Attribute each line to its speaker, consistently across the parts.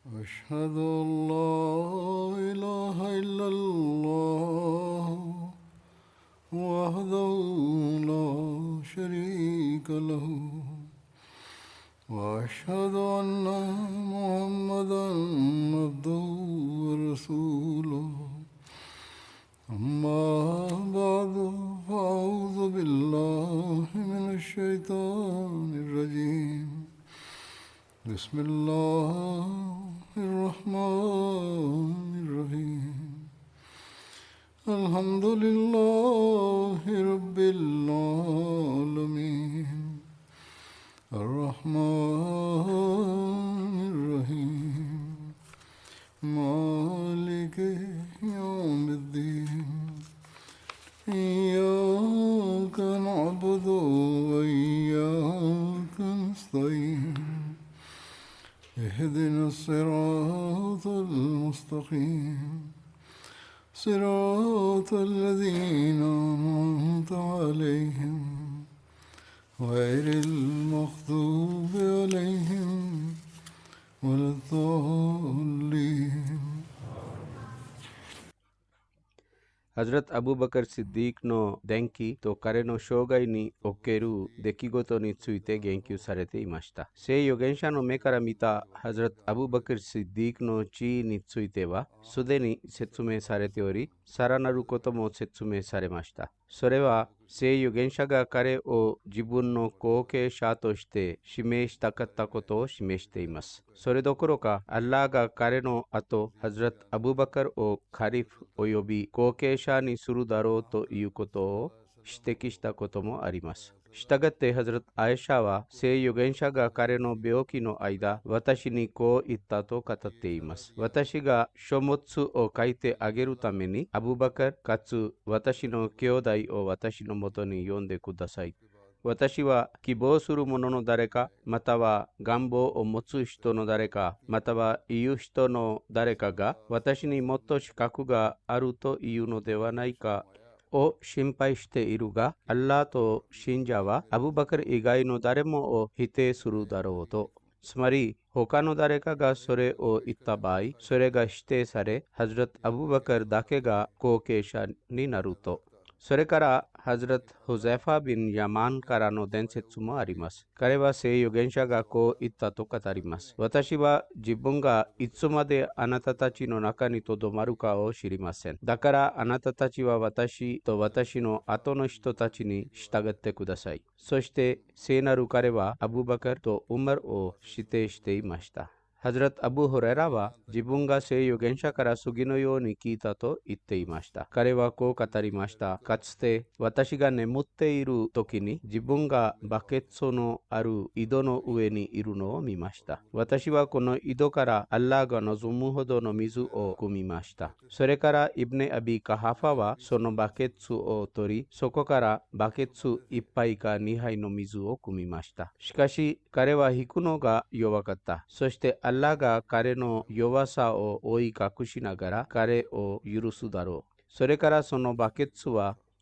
Speaker 1: أشهد أن لا إله إلا الله وحده لا شريك له وأشهد أن محمدا عبده ورسوله أما بعد فأعوذ بالله من الشيطان الرجيم بسم الله الرحمن الرحيم الحمد لله رب العالمين الرحمن الرحيم مالك يوم الدين إياك نعبد وإياك نستعين اهدنا الصراط المستقيم صراط الذين أنعمت عليهم غير المغضوب عليهم ولا الضالين.
Speaker 2: ಹಜರತ್ ಅಬೂಬಕರ್ ಸಿದ್ದೀಕ್‌ನೋ ದೆಂಕಿ ತೋ ಕರೆನೋ ಶೋಗೈನಿ ಒಕ್ಕೆರು ದೆಕ್ಕಿಗೊತೊನಿ ಚುಯ್ತೆ ಗೆಂಕ್ಯು ಸರೆತೆ ಇಮಷ್ಟ ಸೇ ಯೋಗೆಂಶಾನೋ ಮೇಕರ ಮಿತ ಹಜರತ್ ಅಬೂಬಕರ್ ಸಿದ್ದೀಕ್‌ನೋ ಚೀ ನಿಚ್ಚುಯ್ತೆವ ಸುದೆನಿ ಸೆಚ್ಚುಮೆ ಸರೆತೆಯೋರಿ ಸರನರು ಕೊತೊಮೊ ಸೆಚ್ಚುಮೆ ಸರೆಮಷ್ಟ ಸೊರೆವ ಸೇ ಯೋಗೆಂಶಗ ಕರೆ ಓ ಜಿಬುನ್ನೋ ಕೋಕೆ ಶಾತೋಷ್ತೆ ಶಿಮೇಶ್ ತಕತ್ತಕೊತೋ ಶಿಮೇಶ್ತೆ ಇಮಸ್ ಸೊರೆ ದೊಕುರೊಕ ಅಲ್ಲಾಗ ಕರೆನೋ ಅತೋ ಹಜರತ್ ಅಬೂಬಕರ್ ಓ ಖರೀಫ್ ಒಯೊಬಿ ಕೋಕೆ ಶಾನಿ ಸುರುದರೋ ತೋ ಇಯುಕೊತೋ ಶಿತೆಕಿಷ್ಟ ಕೊತೊಮೊ ಅರಿಮಸ್ ಶಿತಗತ್ತೆ ಹಜರತ್ ಆಯೇಷಾವ ಸೇ ಯೋಗೆಂಶಗ ಕರೆನೋ ಬೇಯೋಕಿನೋ ಐದ ವತಶಿನಿ ಕೋ ಇತ್ತಾತೋ ಕತತ್ತೆ ಇಮಸ್ ವತಶಿಗ ಶೊಮೊತ್ಸು ಓ ಕೈತೆ ಅಗೆರು ತಮೆನಿ ಅಬೂಬಕರ್ ಕತ್ಸು ವತಶಿನೋ ಕ್ಯೋದೈ ಓ ವತಶಿನೋ ಮೊತೊನಿ ಯೋಂದೆ ಕುದಸೈ ವತಶಿವ ಕಿಬೋ ಸುರು ಮೊನೊನೊ ದರೆಕ ಮತವ ಗಂಬೋ ಓ ಮೊತ್ಸು ಇಷ್ಟೊನೊ ದರೆಕ ಮತವ ಇಯು ಇಷ್ಟೊನೊ ದರೆಕಗ ವತಶಿನಿ ಮೊತ್ತೊಶ್ ಕಕುಗ ಅರುತೋ ಇಯುನೊ ದೇವನೈಕ ಓ ಶಿಂಪೈಷ್ತೆ ಇರುಗ ಅಲ್ಲಾತೋ ಶಿಂಜಾವ ಅಬೂಬಕರ್ ಈಗಾಯಿನೋ ದರೆಮೊ ಓ ಹಿತೆ ಸುರು ದರೋತೋ ಸ್ಮರಿ ಹೊಕಾನೋ ದರೆಕಗ ಸೊರೆ ಓ ಇತ್ತಬಾಯಿ ಸೊರೆಗ ಇಷ್ಟೇ ಸರೆ ಹಜರತ್ ಅಬೂಬಕರ್ ದಾಕೆಗ ಕೋಕೇಶ ನಿ ನರುತೋ ಸೊರೆಕರ ಹಜರತ್ ಹುಜೈಫಾ ಬಿನ್ ಯಮಾನ್ ಕರಾನೋ ದೆನ್ಸೆತ್ಸುಮೊ ಅರಿಮಸ್ ಕರೆವ ಸೇ ಯೋಗೆಂಶಗ ಕೋ ಇತ್ತತೋ ಕತರಿಮಸ್ ವತಶಿವ ಜಿಬ್ಬುಂಗ ಇತ್ಸುಮದೆ ಅನತತಚಿನೋ ನಕನಿ ತೊದೊ ಮರುಕ ಓ ಶಿರಿಮಸ್ಸೆನ್ ದಕರ ಅನತತಚಿವ ವತಶಿ ತೊ ವತಶಿನೋ ಅತೊನೊ ಇಷ್ಟೊ ತಚಿನಿ ಇಷ್ಟಗತ್ತೆ ಕುದಸೈ ಸೊಷ್ಟೆ ಸೇನರು ಕರೆವ ಅಬೂಬಕರ್ ತೊ ಉಮರ್ ಓ ಶಿತೆ ಇಷ್ಟೇ ಮಷ್ಟ ಹಜರತ್ ಅಬೂ ಹುರೈರಾವ ಜಿಬುಂಗ ಸೇ ಯೋಗೆಂಶಕರ ಸುಗಿನೊಯೋನಿ ಕೀತತೋ ಇತ್ತೆ ಇಮಷ್ಟ ಕರೆವ ಕೋ ಕತರಿ ಮಷ್ಟ ಕಚ್ತೆ ವತಶಿಗ ನೆಮುತ್ತೆ ಇರು ತೊಕಿನಿ ಜಿಬುಂಗ ಬಕೆತ್ಸೊನೋ ಅರು ಇದೊನೊ ಉವೆನಿ ಇರುನೋ ಮಿಮಷ್ಟ ವತಶಿವ ಕೊನೊ ಇದೊಕರ ಅಲ್ಲಾಗ ನೊಜುಮುಹೊದೊನೊ ಮಿಜು ಓ ಕುಮಿಮಷ್ಟ ಸೊರೆಕರ ಇಬ್ನೆ ಅಬಿ ಕಹಾಫಾವ ಸೊನೊ ಬಕೆತ್ಸು ಓ ತೊರಿ ಸೊಕೊಕರ ಬಕೆತ್ಸು ಇಪ್ಪೈಕ ನಿಹೈನೊ ಮಿಜು ಓ ಕುಮಿಮಷ್ಟ ಶಿಕಶಿ ಕರೆವ ಹಿಕುನೋಗ ಯೋವಕತ್ತ ಸೊಷ್ಟೆ ಅಲ್ಲಾಗ ಕರೆನೋ ಯೋವಸಾ ಓ ಓಯಿಕ ಕುಶಿನಗರ ಕರೆ ಓ ಯುರುಸುದರೋ ಸೊರೆಕರ ಸೊನೊ ಬಕೆತ್ಸುವ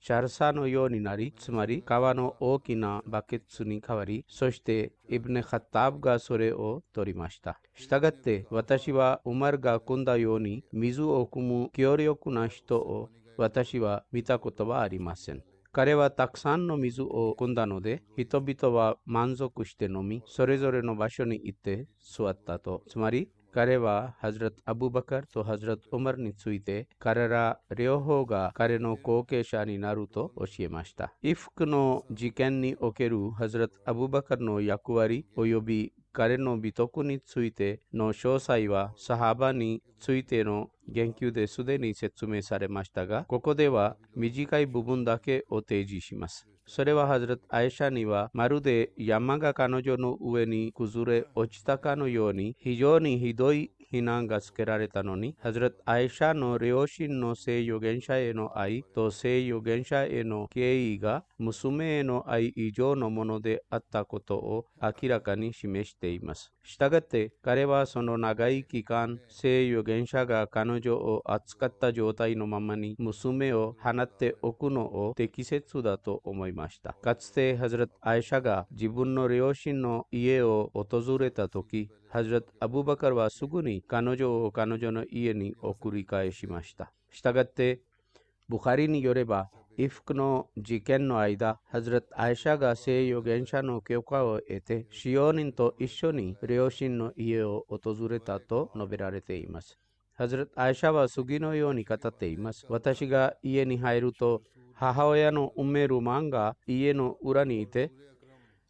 Speaker 2: ಶರ್ಸಾನೋ ಯೋನಿ ನರಿ ಸ್ಮರಿ ಕವನೋ ಓ ಕಿನ ಬಕೆತ್ಸುನಿ ಖವರಿ ಸೊಷ್ಟೆ ಇಬ್ನೆ ಖತ್ತಾಬ್ಗ ಸೊರೆ ಓ ತೊರಿಮಷ್ಟ ಶಿತಗತ್ತೆ ವತಶಿವ ಉಮರ್ಗ ಕುಂದ ಯೋನಿ ಮಿಜು ಓ ಕುಮು ಕ್ಯೋರಿಯೊಕುನ ಶಿತೋ ಓ ವತಶಿವ ಮಿತಕೊತವ ಅರಿಮಸ್ಸೆನ್ ಕರೆವ ತಕ್ಸಾನ್ನೊ ಮಿಜು ಓ ಕುಂದನೊದೆ ಹಿತೊಬಿತವ ಮಾನ್ಜೊ ಕುಶ್ತೆ ನೊಮಿ ಸೊರೆಜೊರೆನೊ ವಶೊನಿ ಇತ್ತೆ ಸುವತ್ತತೋ ಸ್ಮರಿ ಕರೆವ ಹಜರತ್ ಅಬೂಬಕರ್ ತೊ ಹಜರತ್ ಉಮರ್ ನಿ ಚುಯ್ತೆ ಕರರ ರೆಯೋಹೋಗ ಕರೆನೋ ಕೋಕೇಶಾನಿ ನರುತೋ ಒಶಿಯಮಷ್ಟ ಇಫ್ಕ್ನೋ ಜಿಕೆನ್ನಿ ಒಕೆರು ಹಜರತ್ ಅಬೂಬಕರ್ ನೋ ಯಕುವರಿ ಒಯೊಬಿ ಕರೆನೋ ಬಿತೊಕುನಿ ಚುಯ್ತೆ ನೋ ಶೋಸೈವ ಸಹಾಬಾನಿ ಚುಯ್ತೇನೋ ಗೆಂಕ್ಯುದೆ ಸುದೆನಿ ಸೆಚ್ಚುಮೆ ಸರೆ ಮಷ್ಟಗ ಕೊಕೊದೇವ ಮಿಜಿಕೈ ಬುಬುಂದಕೆ ಓ ತೇಜಿಶಿಮಸ್ ಸೊರೆವ ಹಜರತ್ ಆಯೇಷಾ ನಿವ ಮರುದೆ ಯಮ್ಮಗ ಕನೊಜೊನು ಉವೆನಿ ಕುಜುರೆ ಒಚ್ತಕನು ಯೋನಿ ಹಿಜೋನಿ ಹಿದೋಯ್ ಹಿನಾಂಗಸ್ ಕೆರಾರೆತನೊನಿ ಹಜರತ್ ಆಯೇಷಾ ನೋ ರಿಯೋಶಿನ್ ನೋ ಸೇ ಯೋಗೆಂಶಾ ಏನೋ ಐ ತೋ ಸೇ ಯೋಗೆಂಶಾ ಏನೋ ಕೇಯಿಗ ಮುಸುಮೆ ಏನೋ ಐ ಇಜೋ ನೊ ಮೊನೊದೆ ಅತ್ತ ಕೊತೊ ಓ ಅಕಿರಕನಿ ಶಿಮೇಶ್ ತೇಯಿಮಸ್ したがって彼はその長い期間、聖預言者が彼女を扱った状態のままに娘を放っておくのを適切だと思いました。かつてハズラット・アイシャが自分の両親の家を訪れた時、ハズラット・アブバカルはすぐに彼女を彼女の家に送り返しました。したがってブハリによれば、イフクの事件の間、ハズラット・アイシャが聖預言者の許可を得て、使用人と一緒に両親の家を訪れたと述べられています。ハズラット・アイシャは次のように語っています。私が家に入ると、母親のルマンが家の裏にいて、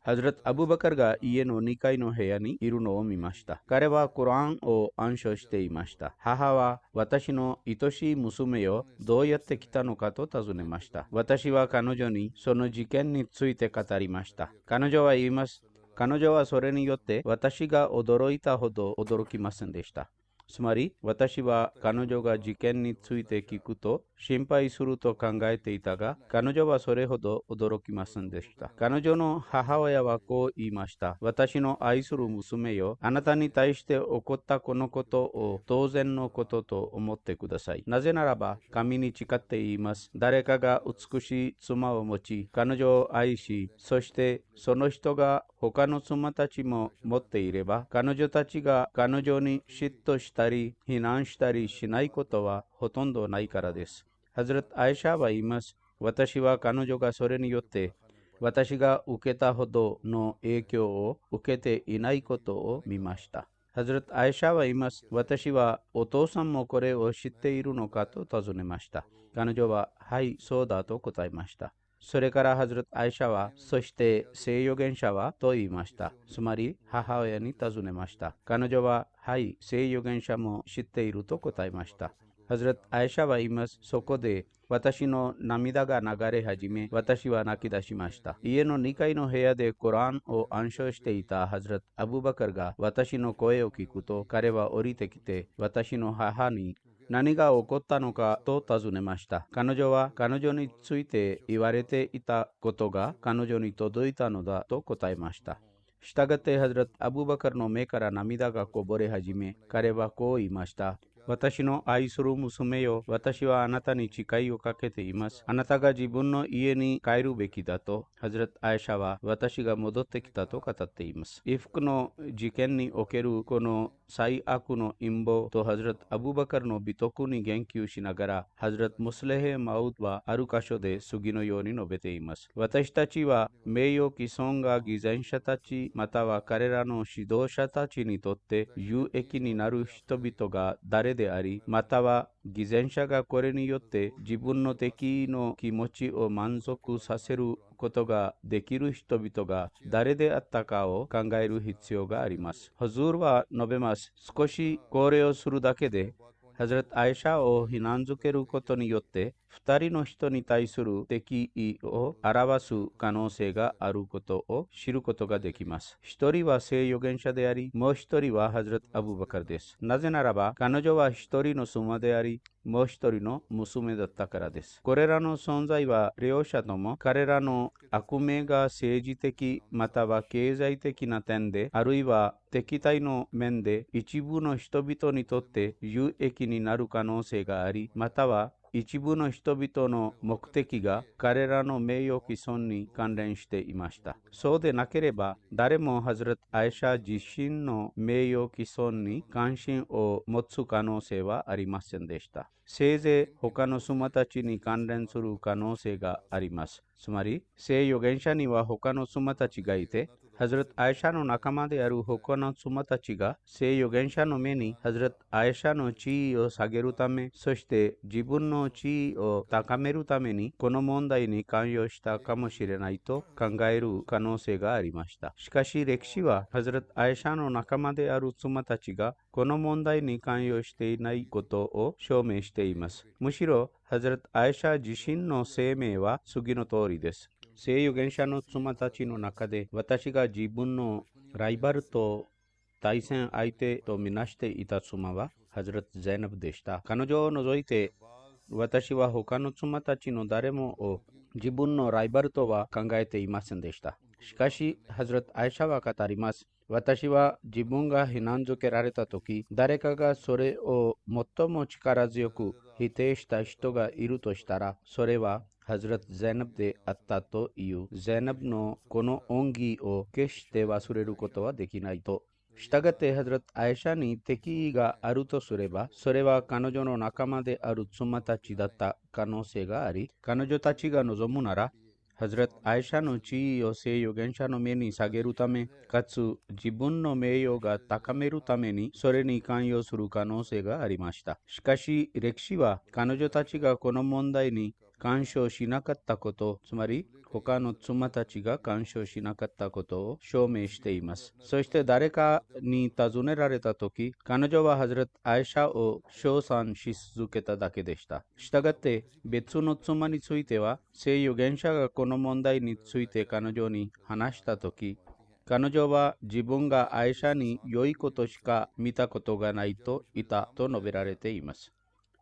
Speaker 2: ハズラット・アブバカルが家の2階の部屋にいるのを見ました。彼はコランを暗唱していました。母は私の愛しい娘よ、どうやって来たのかと尋ねました。私は彼女にその事件について語りました。彼女は言います。彼女はそれによって私が驚いたほど驚きませんでした。つまり、私は彼女が事件について聞くと心配すると考えていたが、彼女はそれほど驚きませんでした。彼女の母親はこう言いました。私の愛する娘よ、あなたに対して起こったこのことを当然のことと思ってください。なぜならば、神に誓って言います。誰かが美しい妻を持ち、彼女を愛し、そしてその人が他の妻たちも持っていれば、彼女たちが彼女に嫉妬したり、非難したりしないことはほとんどないからです。ハズラット・アイシャは言います。私は彼女がそれによって、私が受けたほどの影響を受けていないことを見ました。ハズラット・アイシャは言います。私はお父さんもこれを知っているのかと尋ねました。彼女は、はい、そうだと答えました。それからハズラット・アイシャは、そして聖預言者はと言いました。つまり母親に尋ねました。彼女は、はい、聖預言者も知っていると答えました。ハズラット・アイシャは言います。そこで私の涙が流れ始め、私は泣き出しました。家の2階の部屋でコランを暗唱していたハズラット・アブバカルが私の声を聞くと、彼は降りてきて、私の母に何が起こったのかと尋ねました。彼女は彼女について言われていたことが彼女に届いたのだと答えました。したがってハズラット・アブバカルの目から涙がこぼれ始め、彼はこう言いました。私の愛する娘よ、私はあなたに誓いをかけています。あなたが自分の家に帰るべきだと、ハズラット・アイシャは私が戻ってきたと語っています。イフクの事件におけるこの最悪の陰謀とハズラット・アブバカルの美徳に言及しながら、ハズラット・ムスレヘ・マウドはある箇所で次のように述べています。私たちは名誉毀損が偽善者たちまたは彼らの指導者たちにとって有益になる人々が誰であり、または偽善者がこれによって自分の敵の気持ちを満足させることができる人々が誰であったかを考える必要があります。ハズールは述べます。少しこれをするだけでハズラット・アイシャを非難づけることによって2人の人に対する敵意を表す可能性があることを知ることができます。1人は聖預言者であり、もう1人はハズラット・アブバカルです。なぜならば彼女は1人の妻であり、もう1人の娘だったからです。これらの存在は両者とも彼らの悪名が政治的または経済的な点で、あるいは敵対の面で一部の人々にとって有益になる可能性があり、または一部の人々の目的が彼らの名誉毀損に関連していました。そうでなければ、誰もハズラット・アイシャ自身の名誉毀損に関心を持つ可能性はありませんでした。せいぜい他の妻たちに関連する可能性があります。つまり、聖預言者には他の妻たちがいて、ハズラット・アイシャの仲間である他の妻たちが聖預言者の目にハズラット・アイシャの地位を下げるため、そして自分の地位を高めるためにこの問題に関与したかもしれないと考える可能性がありました。しかし歴史はハズラット・アイシャの仲間である妻たちがこの問題に関与していないことを証明しています。むしろハズラット・アイシャ自身の声明は次の通りです。聖預言者の妻たちの中で私が自分のライバルと対戦相手とみなしていた妻はハズラット・ゼナブでした。彼女を除いて私は他の妻たちの誰もを自分のライバルとは考えていませんでした。しかしハズラット・アイシャは語ります。私は自分が避難所けられたとき、誰かがそれを最も力強く否定した人がいるとしたら、それはハズラット・ゼナブであったという。ゼナブのこの恩義を決して忘れることはできないと。したがってハズラット・アイシャに敵意があるとすれば、それは彼女の仲間である妻たちだった可能性があり、彼女たちが望むなら、ハズラット・アイシャの地位を聖預言者の目に下げるため、かつ自分の名誉が高めるために、それに関与する可能性がありました。しかし、歴史は彼女たちがこの問題に干渉しなかったこと、つまり他の妻たちが干渉しなかったことを証明しています。そして誰かに尋ねられたとき、彼女はハズラット・アイシャを称賛し続けただけでした。したがって別の妻については、聖預言者がこの問題について彼女に話したとき、彼女は自分がアイシャに良いことしか見たことがないと言ったと述べられています。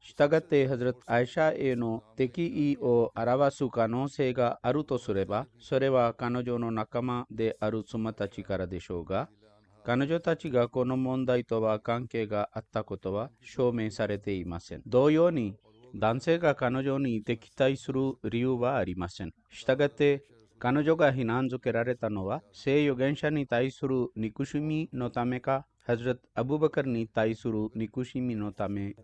Speaker 2: したがって、ハズラット・アイシャへの敵意を表す可能性があるとすれば、それは彼女の仲間である妻たちからでしょうが、彼女たちがこの問題とは関係があったことは証明されていません。同様に、男性が彼女に敵対する理由はありません。したがって、彼女が非難づけられたのは、聖預言者に対する憎しみのためか、ハズラット・アブバカルに対する憎しみのため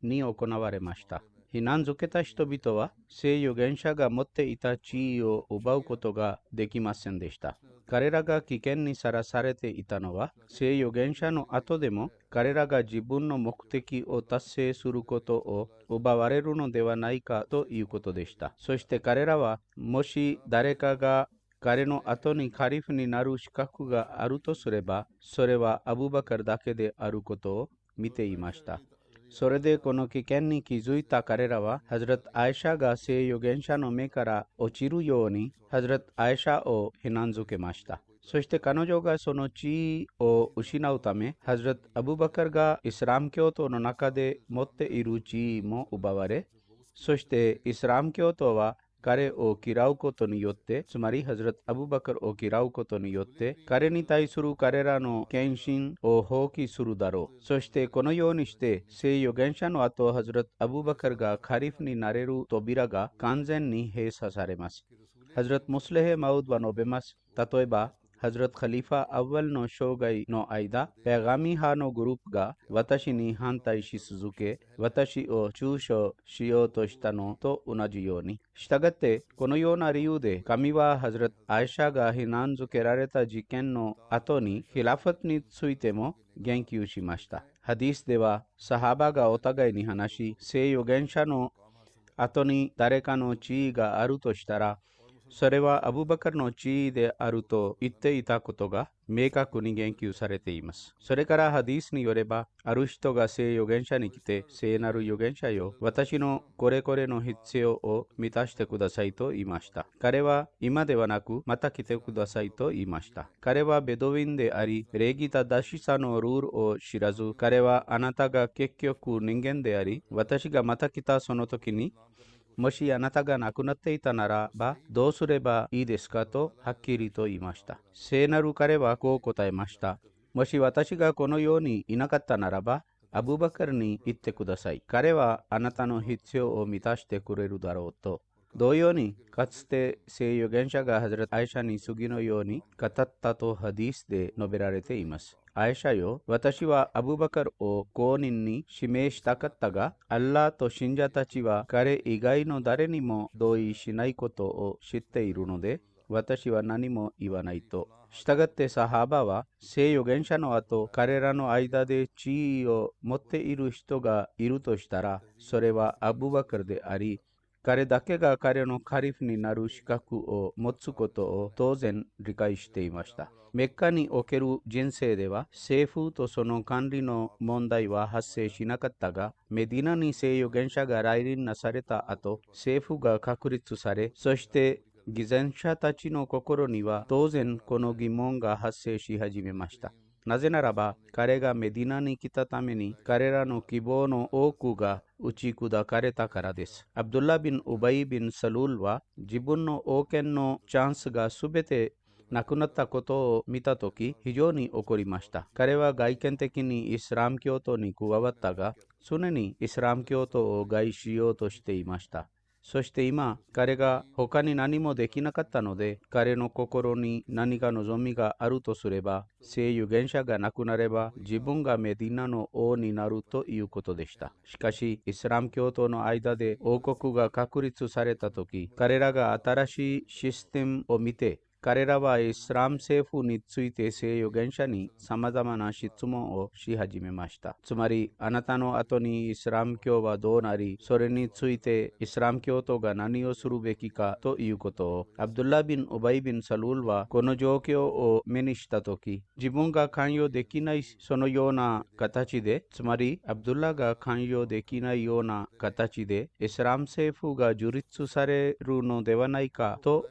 Speaker 2: に行われました。避難づけた人々は聖預言者が持っていた地位を奪うことができませんでした。彼らが危険にさらされていたのは、聖預言者の後でも彼らが自分の目的を達成することを奪われるのではないかということでした。そして彼らは、もし誰かが彼の後にカリフになる資格があるとすれば、それはアブバカルだけであることを見ていました。それでこの危険に気づいた彼らは、ハズラット・アイシャが聖預言者の目から落ちるように、ハズラット・アイシャを非難づけました。そして彼女がその地位を失うため、ハズラット・アブバカルがイスラム教徒の中で持っている地位も奪われ、そしてイスラム教徒は彼を嫌うことによって、つまりハズラット・アブバカルを嫌うことによって、彼に対する彼らの献身を放棄するだろう。そしてこのようにして、聖預言者の後、ハズラット・アブバカルがカリフになれる扉が完全に閉鎖されます。ハズラット・ムスレヘ・マウドは述べます。例えば、ハズラット・カリファ・アワルの生涯の間、ペガミ派のグループが私に反対し続け、私を中傷しようとしたのと同じように。したがって、このような理由で、神はハズラット・アイシャが非難づけられた事件の後に、ヒラファトについても言及しました。ハディスでは、サハバがお互いに話し、聖預言者の後に誰かの地位があるとしたら、それはアブバカルの地位であると言っていたことが明確に言及されています。それからハディスによれば、ある人が聖預言者に来て、聖なる預言者よ、私のこれこれの必要を満たしてくださいと言いました。彼は今ではなく、また来てくださいと言いました。彼はベドウィンであり、礼儀正しさのルールを知らず、彼はあなたが結局人間であり、私がまた来たその時に、もしあなたが亡くなっていたならばどうすればいいですかとはっきりと言いました。聖なる彼はこう答えました。もし私がこの世にいなかったならば、アブバカルに言ってください。彼はあなたの必要を満たしてくれるだろうと。同様に、かつて聖預言者がハズラット・アイシャに次のように語ったとハディスで述べられています。アイシャよ、私はアブバカルを公認に指名したかったが、アッラーと信者たちは彼以外の誰にも同意しないことを知っているので、私は何も言わないと。したがってサハバは聖預言者の後、彼らの間で地位を持っている人がいるとしたら、それはアブバカルであり、彼だけが彼のカリフになる資格を持つことを当然理解していました。メッカにおける人生では政府とその管理の問題は発生しなかったが、メディナに聖預言者が来臨なされた後、政府が確立され、そして偽善者たちの心には当然この疑問が発生し始めました。なぜならば、彼がメディナに来たために彼らの希望の多くが打ち砕かれたからです。アブドゥッラビン・ウバイビン・サルールは自分の王権のチャンスがすべて亡くなったことを見たとき非常に怒りました。彼は外見的にイスラム教徒に加わったが、常にイスラム教徒を害しようとしていました。そして今、彼が他に何もできなかったので、彼の心に何か望みがあるとすれば、聖預言者が亡くなれば、自分がメディナの王になるということでした。しかし、イスラム教徒の間で王国が確立されたとき、彼らが新しいシステムを見て、彼らはイスラム政府について聖預言者に様々な質問をし始めました。つまり、あなたの後にイスラム教はどうなり、それについてイスラム教徒が何をするべきかということを、アブドゥッラビン・ウバイビン・サルールはこの状況を目にしたとき、自分が関与できないそのような形で、つまり、アブドゥッラが関与できないような形で、イスラム政府が樹立されるのではないかと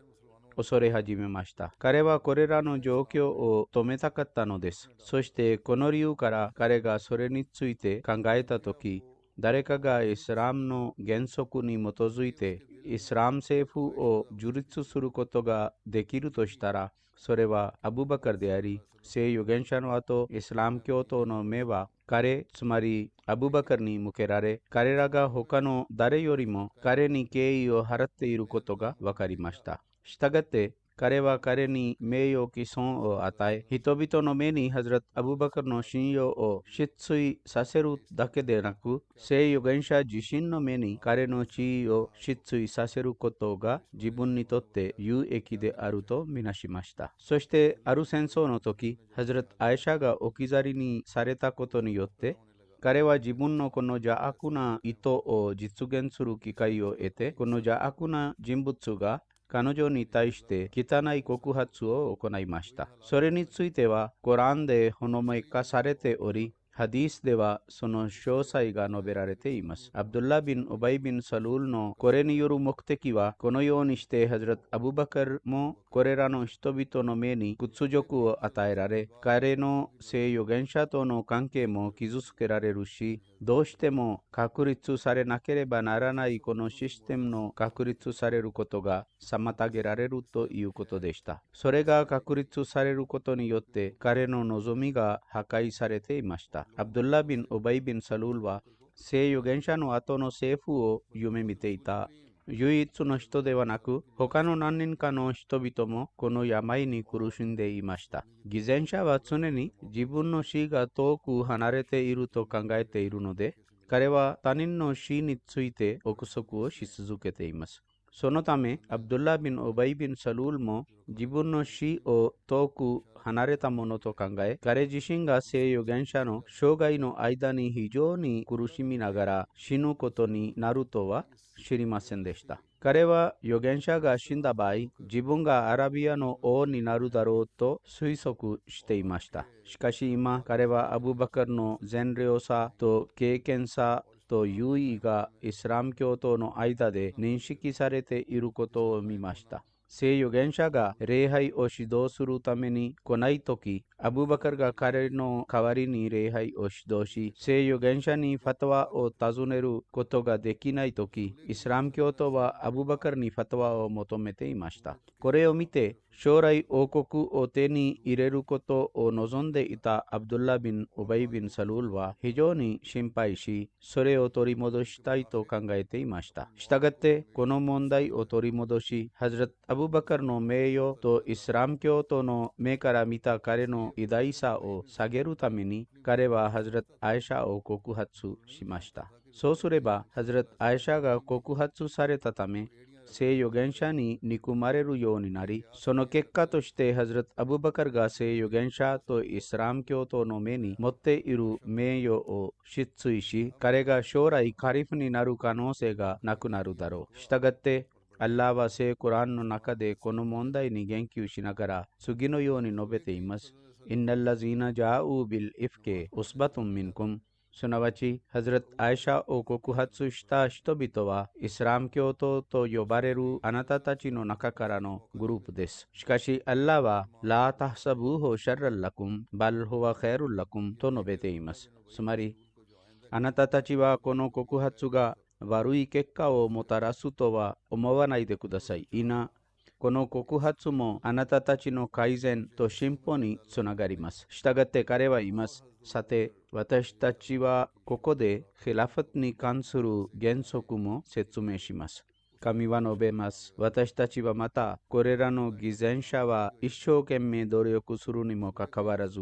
Speaker 2: 恐れ始めました。彼はこれらの状況を止めたかったのです。そしてこの理由から彼がそれについて考えたとき、誰かがイスラムの原則に基づいてイスラム政府を樹立することができるとしたら、それはアブバカルであり、聖預言者の後、イスラム教徒の目は彼、つまりアブバカルに向けられ、彼らが他の誰よりも彼に敬意を払っていることが分かりました。したがって、彼は彼に名誉毀損を与え、人々の目にハズラット・アブバカルの信用を失墜させるだけでなく、聖預言者自身の目に彼の地位を失墜させることが自分にとって有益であるとみなしました。そして、ある戦争の時、ハズラット・アイシャが置き去りにされたことによって、彼は自分のこの邪悪な意図を実現する機会を得て、この邪悪な人物が彼女に対して汚い告発を行いました。それについては、コランでほのめかされており、ハディースではその詳細が述べられています。アブドゥッラビン・ウバイビン・サルールのこれによる目的は、このようにしてハズラット・アブバカルもこれらの人々の目に屈辱を与えられ、彼の聖預言者との関係も傷つけられるし、どうしても確立されなければならないこのシステムの確立されることが妨げられるということでした。それが確立されることによって彼の望みが破壊されていました。アブドゥッラビン・ウバイビン・サルールは聖預言者の後の政府を夢見ていた唯一の人ではなく、他の何人かの人々もこの病に苦しんでいました。偽善者は常に自分の死が遠く離れていると考えているので、彼は他人の死について憶測をし続けています。そのため、アブドゥッラビン・ウバイビン・サルールも自分の死を遠く離れたものと考え、彼自身が聖預言者の生涯の間に非常に苦しみながら死ぬことになるとは知りませんでした。彼は預言者が死んだ場合、自分がアラビアの王になるだろうと推測していました。しかし今、彼はアブバカルの善良さと敬虔さと優位がイスラム教徒の間で認識されていることを見ました。聖預言者が礼拝を指導するために来ないとき、アブバカルが彼の代わりに礼拝を指導し、聖預言者にファトワを尋ねることができないとき、イスラム教徒はアブバカルにファトワを求めていました。これを見て、将来王国を手に入れることを望んでいたアブドゥッラビン・ウバイビン・サルールは非常に心配し、それを取り戻したいと考えていました。したがって、この問題を取り戻し、ハズラット・アブバカルの名誉とイスラム教徒の目から見た彼の偉大さを下げるために、彼はハズラット・アイシャを告発しました。そうすれば、ハズラット・アイシャが告発されたため、聖預言者に憎まれるようになり、その結果としてハズラット・アブバカルが聖預言者とイスラム教徒の目に持っている名誉を失墜し、彼が将来カリフになる可能性がなくなるだろう。したがって、アッラーは聖コランの中でこの問題に言及しながら次のように述べています。インナッラジーナジャーウビルイフケウスバトンミンコム。すなわち、ハズラット・アイシャを告発した人々は、イスラム教徒と呼ばれるあなたたちの中からのグループです。しかし、アッラーは、ラータハサブーホシャラッラクム、バルホワヘルラクムと述べています。つまり、あなたたちはこの告発が悪い結果をもたらすとは思わないでください。この告発もあなたたちの改善と進歩につながります。したがって彼は言います。さて、私たちはここでヒラファトに関する原則も説明します。神は述べます。私たちはまた、これらの偽善者は一生懸命努力するにもかかわらず、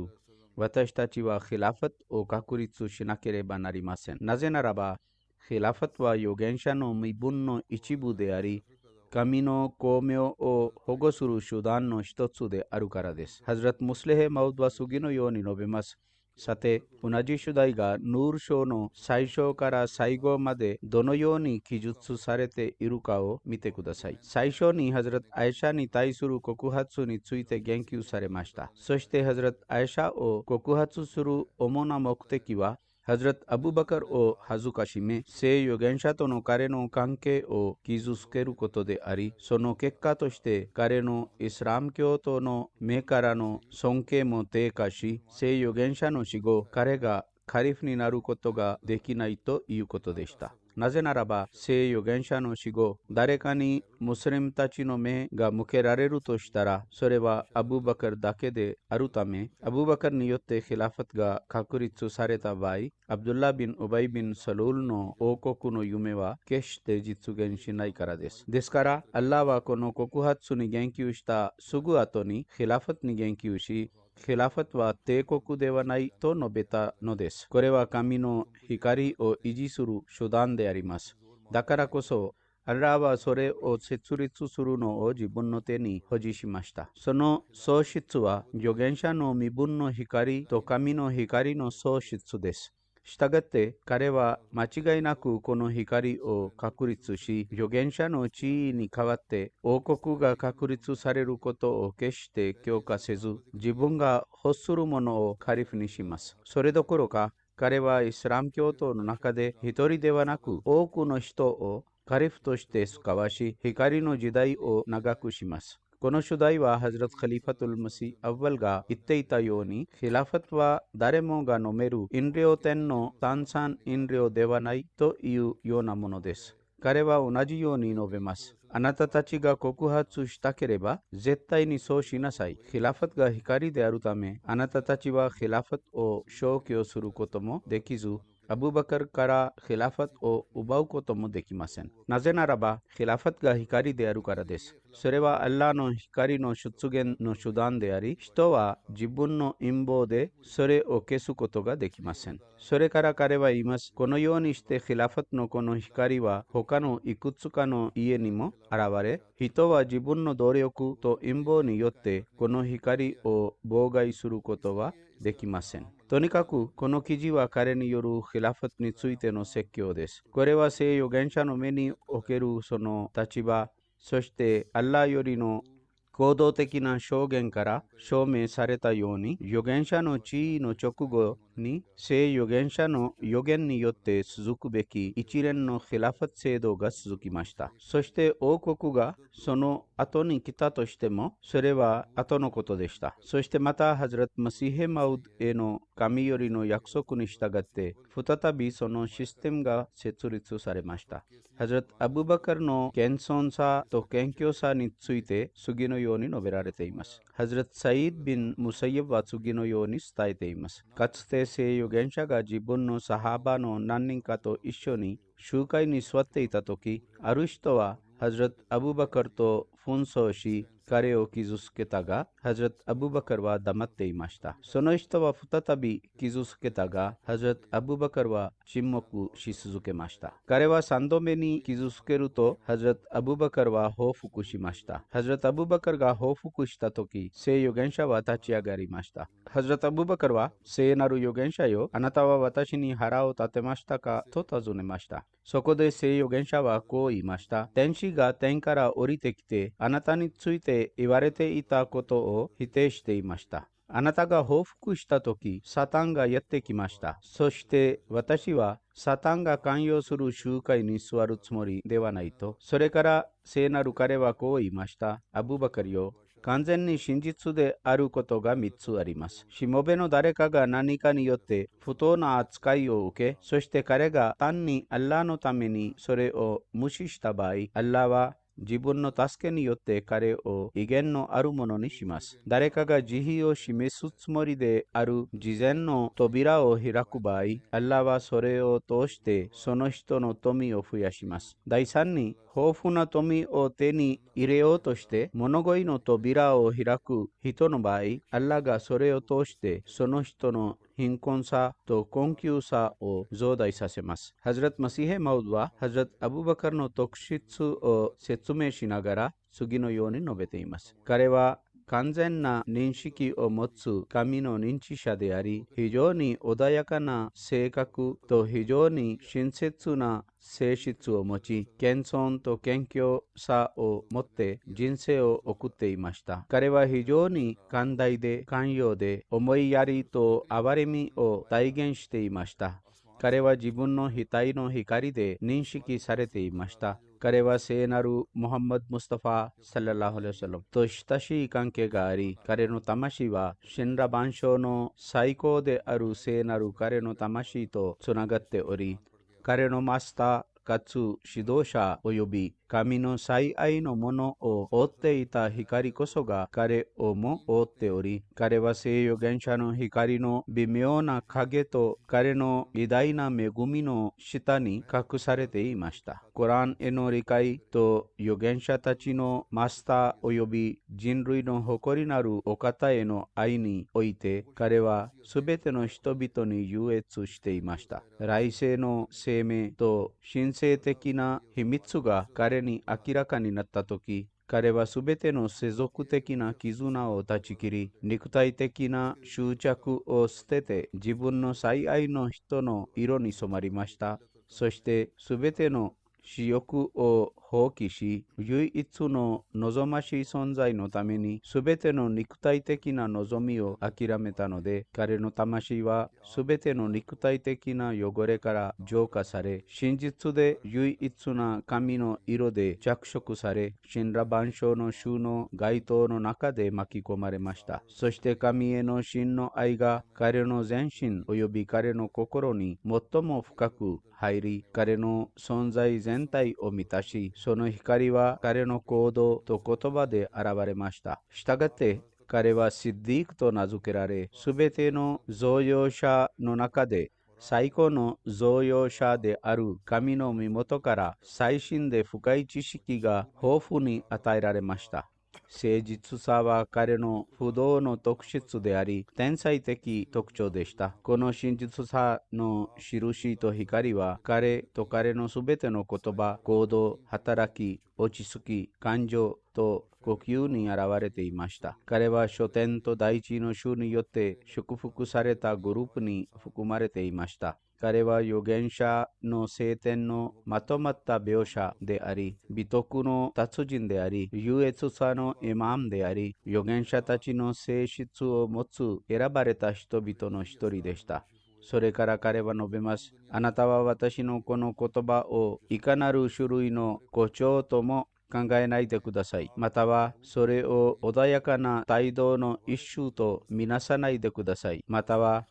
Speaker 2: 私たちはヒラファトを確立しなければなりません。なぜならば、ヒラファトは預言者の身分の一部であり、神の光明を保護する手段の一つであるからです。ハズラト・ムスレヘ・マウドは次のように述べます。さて、同じ主題がヌール書の最初から最後までどのように記述されているかを見てください。最初にハズラト・アイシャに対する告発について言及されました。そしてハズラト・アイシャを告発する主な目的は、ハズラト・アブバカルを恥ずかしめ、聖預言者との彼の関係を傷つけることであり、その結果として彼のイスラム教徒の目からの尊敬も低下し、聖預言者の死後、彼がカリフになることができないということでした。なぜならば、聖預言者の死後、誰かにムスリムたちの目が向けられるとしたら、それはアブバカルだけであるため、アブバカルによってヒラファトが確立された場合、アブドゥッラビン・ウバイビン・サルールの王国の夢は決して実現しないからです。ですから、アッラーはこの告発に言及したすぐ後にヒラファトに言及し、ヒラファトは帝国ではないと述べたのです。これは神の光を維持する手段であります。だからこそ、アッラーはそれを設立するのを自分の手に保持しました。その創出は預言者の身分の光と神の光の創出です。したがって彼は間違いなくこの光を確立し、預言者の地位に代わって王国が確立されることを決して強化せず、自分が欲するものをカリフにします。それどころか、彼はイスラム教徒の中で一人ではなく多くの人をカリフとして使わし、光の時代を長くします。この主題はハズラト・カリファトル・ムシー・アッワルが言っていたように、ヒラファトは誰もが飲める飲料店の炭酸飲料ではないというようなものです。彼は同じように述べます。あなたたちが告発したければ、絶対にそうしなさい。ヒラファトが光であるため、あなたたちはヒラファトを消去することもできず、アブバカルからヒラファトを奪うこともできません。なぜならば、ヒラファトが光であるからです。それはアッラーの光の出現の手段であり、人は自分の陰謀でそれを消すことができません。それから彼は言います。このようにしてヒラファトのこの光は他のいくつかの家にも現れ、人は自分の努力と陰謀によってこの光を妨害することはできません。とにかく、この記事は彼によるヒラファトについての説教です。これは聖預言者の目におけるその立場、そしてアッラーよりの行動的な証言から証明されたように、預言者の地位の直後に聖預言者の預言によって続くべき一連のヒラファト制度が続きました。そして王国がその後に来たとしても、それは後のことでした。そしてまたハズラト・マシーヘ・マウドへの神よりの約束に従って、再びそのシステムが設立されました。ハズラト・アブバカルの謙遜さと謙虚さについて次のように述べられています。ハズラト・サイード・ビン・ムサイヤブは次のように伝えています。かつて聖預言者が自分のサハバの何人かと一緒に集会に座っていたとき、ある人はハズラト・アブバカルと紛争し、彼を傷つけたが、ハズラト・アブバカルは黙っていました。その人は再び傷つけたが、ハズラト・アブバカルは沈黙し続けました。彼は3度目に傷つけると、ハズラト・アブバカルは報復しました。ハズラト・アブバカルが報復したとき、聖預言者は立ち上がりました。ハズラト・アブバカルは、聖なる預言者よ、あなたは私に腹を立てましたかと尋ねました。そこで聖預言者はこう言いました。天使が天から降りてきて、あなたについて言われていたことを否定していました。あなたが報復したとき、サタンがやってきました。そして私はサタンが関与する集会に座るつもりではないと。それから聖なる彼はこう言いました。アブバカルよ、完全に真実であることが3つあります。しもべの誰かが何かによって不当な扱いを受け、そして彼が単にアッラーのためにそれを無視した場合、アッラーは自分の助けによって彼を威厳のあるものにします。誰かが慈悲を示すつもりである事前の扉を開く場合、アッラーはそれを通してその人の富を増やします。第3に、豊富な富を手に入れようとして物乞いの扉を開く人の場合、アッラーがそれを通してその人の貧困さと困窮さを増大させます。ハズラット・マシーヘ・マウドはハズラット・アブバカルの特質を説明しながら次のように述べています。彼は完全な認識を持つ神の認知者であり、非常に穏やかな性格と非常に親切な性質を持ち、謙遜と謙虚さを持って人生を送っていました。彼は非常に寛大で寛容で、思いやりと憐れみを体現していました。彼は自分の額の光で認識されていました。彼は聖なるムハンマド・ムスタファーサララハレサラムと親しい関係があり、彼の魂は神羅万象の最高である聖なる彼の魂とつながっており、彼のマスターかつ指導者及び神の最愛のものを追っていた光こそが彼をも覆っており、彼は聖預言者の光の微妙な影と彼の偉大な恵みの下に隠されていました。コランへの理解と預言者たちのマスター及び人類の誇りなるお方への愛において、彼はすべての人々に優越していました。来世の生命と神聖的な秘密が彼に明らかになったとき、彼はすべての世俗的な絆を断ち切り、肉体的な執着を捨てて自分の最愛の人の色に染まりました。そしてすべての私欲を放棄し、唯一の望ましい存在のためにすべての肉体的な望みを諦めたので、彼の魂はすべての肉体的な汚れから浄化され、真実で唯一な神の色で着色され、神羅万象の衆の街灯の中で巻き込まれました。そして神への真の愛が彼の全身及び彼の心に最も深く入り、彼の存在全体を満たし、その光は彼の行動と言葉で現れました。したがって彼はシッディークと名付けられ、すべての増用者の中で最高の増用者である神の身元から最新で深い知識が豊富に与えられました。誠実さは彼の不動の特質であり、天才的特徴でした。この真実さの印と光は、彼と彼のすべての言葉、行動、働き、落ち着き、感情と呼吸に現れていました。彼は書店と大地の主によって祝福されたグループに含まれていました。彼は預言者の聖典のまとまった描写であり、美徳の達人であり、優越さのイマムであり、預言者たちの性質を持つ選ばれた人々の一人でした。それから彼は述べます。あなたは私のこの言葉をいかなる種類の誇張とも考えないでください。またはそれを穏やかな態度の一種とみなさないでください。または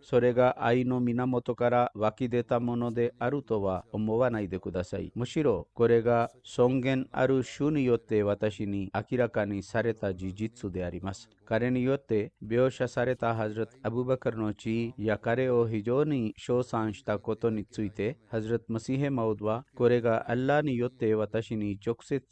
Speaker 2: それが愛の源から湧き出たものであるとは思わないでください。むしろこれが尊厳ある主によって私に明らかにされた事実であります。彼によって描写されたハズラット・アブバカルの地位や彼を非常に称賛したことについて、ハズラット・マシーヘ・マウドはこれがアッラーによって私に直接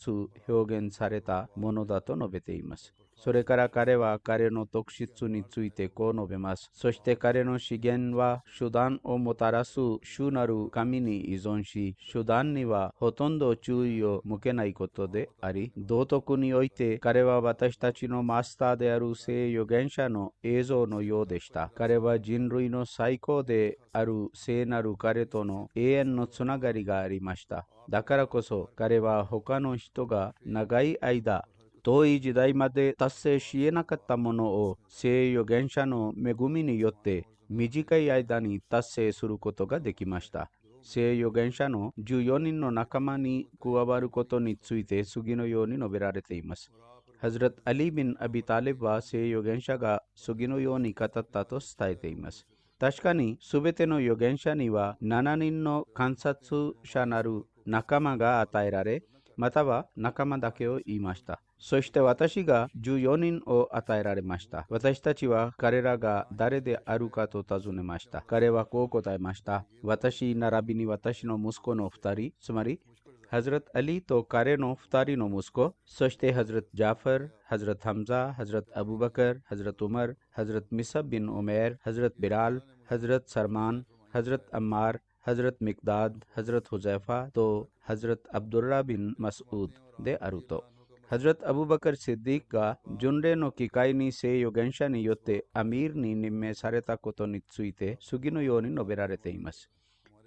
Speaker 2: 表現されたものだと述べています。それから彼は彼の特質についてこう述べます。そして彼の資源は手段をもたらす主なる神に依存し、手段にはほとんど注意を向けないことであり、道徳において彼は私たちのマスターである聖預言者の映像のようでした。彼は人類の最高である聖なる彼との永遠のつながりがありました。だからこそ彼は他の人が長い間遠い時代まで達成し得なかったものを聖預言者の恵みによって短い間に達成することができました。聖預言者の14人の仲間に加わることについて次のように述べられています。ハズラット・アリ・ビン・アビ・タリブは聖預言者が次のように語ったと伝えています。確かにすべての預言者には7人の観察者なる仲間が与えられ、または仲間だけを言いました。そして私が14人を与えられました。私たちは彼らが誰であるかと尋ねました。彼はこう答えました。私並びに私の息子の2人、つまりハズラット・アリと彼の2人の息子、そしてハズラット・ジャファル、ハズラット・ハムザ、ハズラット・アブバカル、ハズラット・ウマル、ハズラット・ミサビン・オメール、ハズラット・ビラル、ハズラット・サルマン、ハズラット・アンマー、ハズラット・ミクダード、ハズラット・ホザイファとハズラット・アブドゥラビン・マスウッドであると。ハズラット・アブバカル・シッディークが巡礼の機会に聖預言者によってアミールに任命されたことについて次のように述べられています。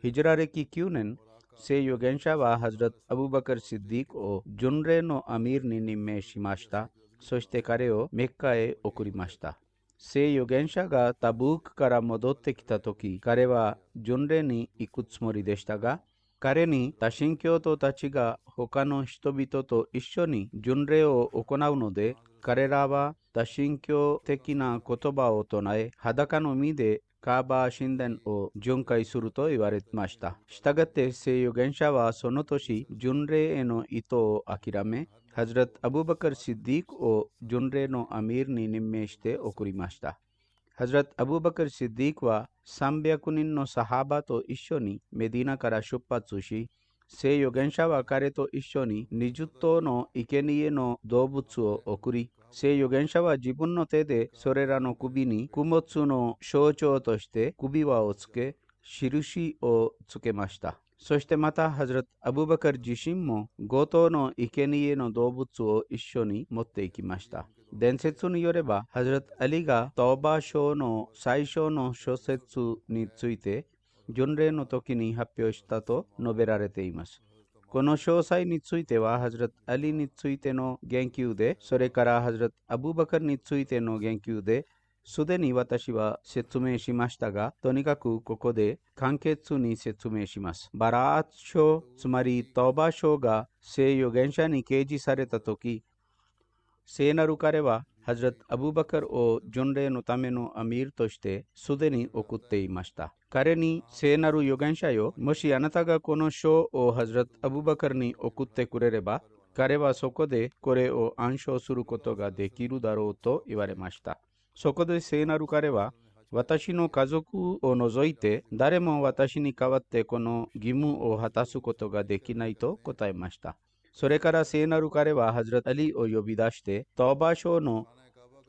Speaker 2: ヒジラ歴9年、聖預言者はハズラット・アブバカル・シッディークを巡礼のアミールに任命しました。そして彼をメッカへ送りました。聖預言者がタブークから戻ってきたとき、彼は巡礼に行くつもりでしたが、彼に多神教徒たちが他の人々と一緒に巡礼を行うので、彼らは多神教的な言葉を唱え、裸の身でカーバー神殿を巡回すると言われました。したがって聖預言者はその年、巡礼への意図を諦め、ハズラット・アブバカル・シッディークを巡礼のアミールに任命して送りました。ハズラット・アブバカル・シッディークは300人のサハバと一緒にメディナから出発し、聖預言者は彼と一緒に20頭の生贄の動物を送り、聖預言者は自分の手でそれらの首に供物の象徴として首輪をつけ、印をつけました。そしてまた、ハズラット・アブバカル自身も5頭の生贄の動物を一緒に持っていきました。伝説によれば、ハズラット・アリがトーバー書の最初の書説について、巡礼の時に発表したと述べられています。この詳細については、ハズラット・アリについての言及で、それからハズラット・アブバカルについての言及で、すでに私は説明しましたが、とにかくここで簡潔に説明します。バラート書、つまりトーバー書が聖預言者に掲示されたとき、聖なる彼はハズラット・アブバカルを巡礼のためのアミールとしてすでに送っていました。彼に聖なる預言者よ、もしあなたがこの書をハズラット・アブバカルに送ってくれれば、彼はそこでこれを暗唱することができるだろうと言われました。そこで聖なる彼は、私の家族を除いて誰も私に代わってこの義務を果たすことができないと答えました。それから聖なる彼はハズラット・アリを呼び出して、トーバー書の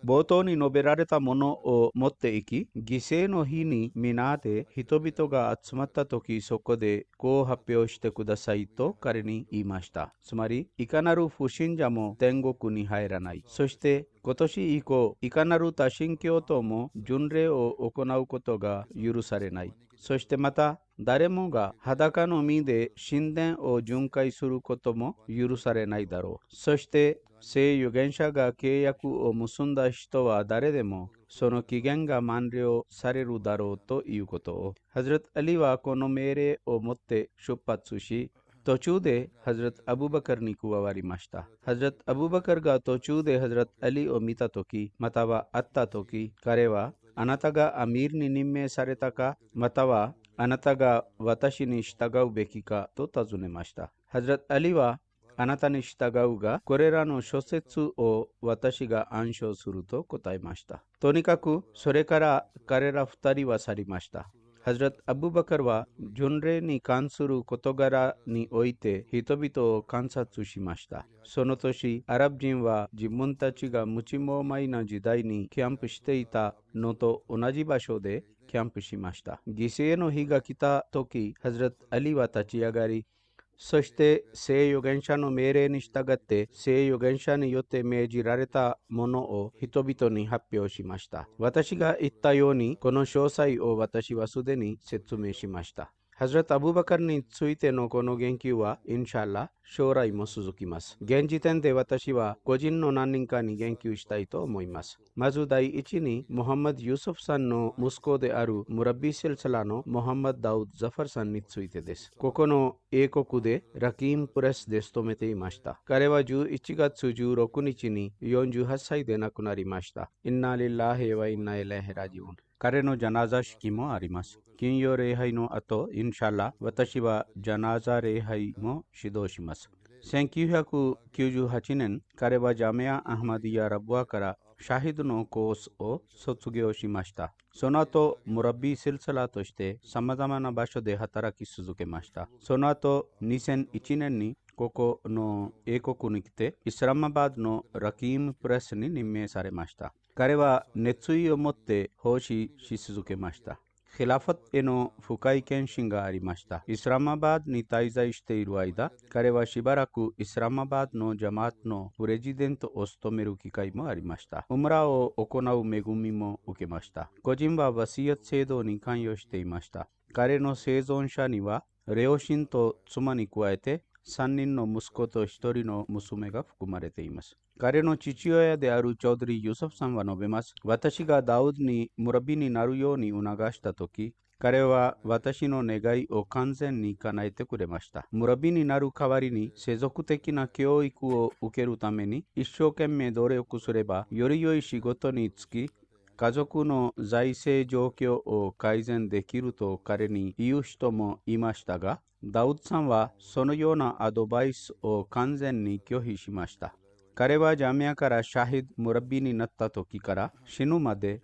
Speaker 2: 冒頭に述べられたものを持っていき、犠牲の日に皆で人々が集まった時、そこでこう発表してくださいと彼に言いました。つまり、いかなる不信者も天国に入らない。そして今年以降、いかなる多神教徒も巡礼を行うことが許されない。そしてまた、誰もが裸の身で神殿を巡回することも許されないだろう。そして、聖預言者が契約を結んだ人は誰でもその期限が満了されるだろうということを、ハズラット・アリはこの命令をもって出発し、途中でハズラット・アブバカルに加わりました。ハズラット・アブバカルが途中でハズラット・アリを見たとき、または会ったとき、彼はあなたがアミールに任命されたか、またはあなたが私に従うべきかと尋ねました。ハズラット・アリはあなたに従うが、これらの諸説を私が暗唱すると答えました。とにかく、それから彼ら2人は去りました。ハズラット・アブバカルは巡礼に関する事柄において人々を観察しました。その年、アラブ人は自分たちが無知猛昧な時代にキャンプしていたのと同じ場所でキャンプしました。犠牲の日が来た時、ハズラット・アリは立ち上がり、そして聖預言者の命令に従って聖預言者によって命じられたものを人々に発表しました。私が言ったようにこの詳細を私はすでに説明しました。ハズラット・アブバカルについてのこの言及はインシャアラ将来も続きます。現時点で私は個人の何人かに言及したいと思います。まず第一に、モハンマド・ユーソフさんの息子であるムラビ・シルサラのモハンマド・ダウド・ザファルさんについてです。ここの英国でラキームプレスで勤めていました。彼は11月16日に48歳で亡くなりました。インナリッラヒワインナイラヒラジウン。彼のジャナザ式もあります。金曜礼拝の後、インシャアラ、私はジャナザ礼拝も指導します。1998年、彼はジャメア・アハマディヤ・ラブワからシャヒドのコースを卒業しました。その後、ムラビー・シルサラとして様々な場所で働き続けました。その後、2001年にここの英国に来て、イスラマバードのラキームプレスに任命されました。彼は熱意を持って奉仕し続けました。ヒラファットへの深い献身がありました。イスラマバードに滞在している間、彼はしばらくイスラマバードのジャマートのプレジデントを務める機会もありました。ウムラを行う恵みも受けました。個人はワシヤット制度に関与していました。彼の生存者には、両親と妻に加えて、3人の息子と1人の娘が含まれています。彼の父親であるチョードリー・ユソフさんは述べます。私がダウドにムラビになるように促したとき、彼は私の願いを完全に叶えてくれました。ムラビになる代わりに世俗的な教育を受けるために一生懸命努力すれば、より良い仕事に就き、家族の財政状況を改善できると彼に言う人もいましたが、ダウドさんはそのようなアドバイスを完全に拒否しました。彼はジャミアからシャヒド・ムラビになった時から死ぬまで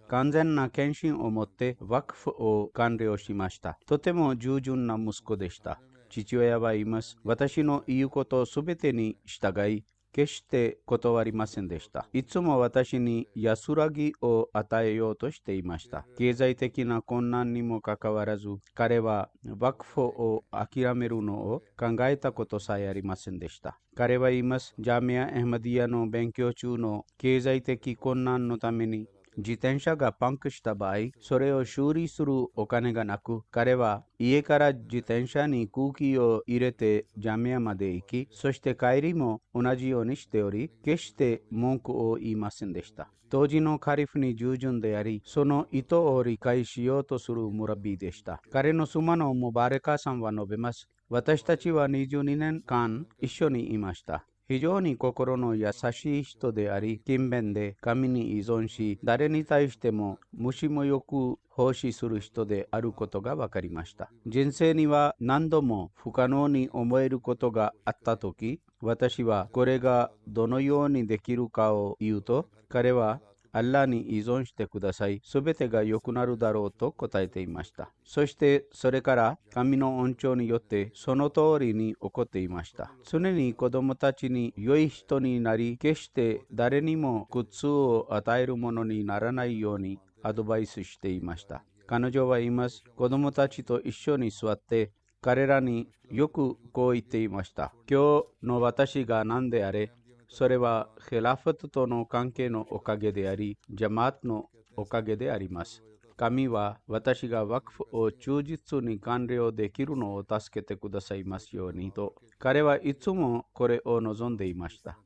Speaker 2: 完全な献身を持ってワクフを完了しました。とても従順な息子でした。父親は言います。私の言うことすべてに従い、決して断りませんでした。いつも私に安らぎを与えようとしていました。経済的な困難にもかかわらず、彼はワクフを諦めるのを考えたことさえありませんでした。彼は言います。ジャミア・アハマディヤの勉強中の経済的困難のために、自転車がパンクした場合、それを修理するお金がなく、彼は家から自転車に空気を入れてジャミアまで行き、そして帰りも同じようにしており、決して文句を言いませんでした。当時のカリフに従順であり、その意図を理解しようとするムラビーでした。彼の妻のムバレカさんは述べます。私たちは22年間一緒にいました。非常に心の優しい人であり、勤勉で神に依存し、誰に対しても無視もよく奉仕する人であることが分かりました。人生には何度も不可能に思えることがあったとき、私はこれがどのようにできるかを言うと、彼はアッラーに依存してください。すべてが良くなるだろうと答えていました。そしてそれから神の恩寵によってその通りに起こっていました。常に子供たちに良い人になり、決して誰にも苦痛を与えるものにならないようにアドバイスしていました。彼女は言います。子供たちと一緒に座って彼らによくこう言っていました。今日の私が何であれ、それはヒラファトとの関係のおかげであり、ジャマートのおかげであります。神は私がワクフを忠実に完了できるのを助けてくださいますようにと、彼はいつもこれを望んでいました。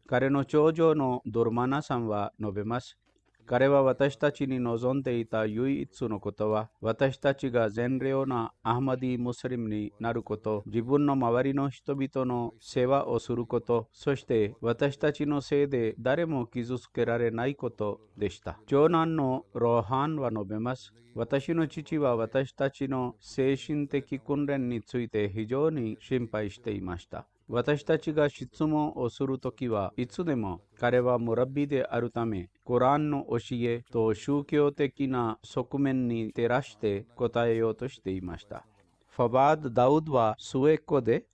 Speaker 2: 彼の長女のドルマナさんは述べます。彼は私たちに望んでいた唯一のことは、私たちが善良なアハマディ・ムスリムになること、自分の周りの人々の世話をすること、そして私たちのせいで誰も傷つけられないことでした。長男のローハンは述べます。私の父は私たちの精神的訓練について非常に心配していました。私たちが質問をするときはいつでも彼はムラビであるため、コランの教えと宗教的な側面に照らして答えようとしていました。ファバード・ダウドは末っ子で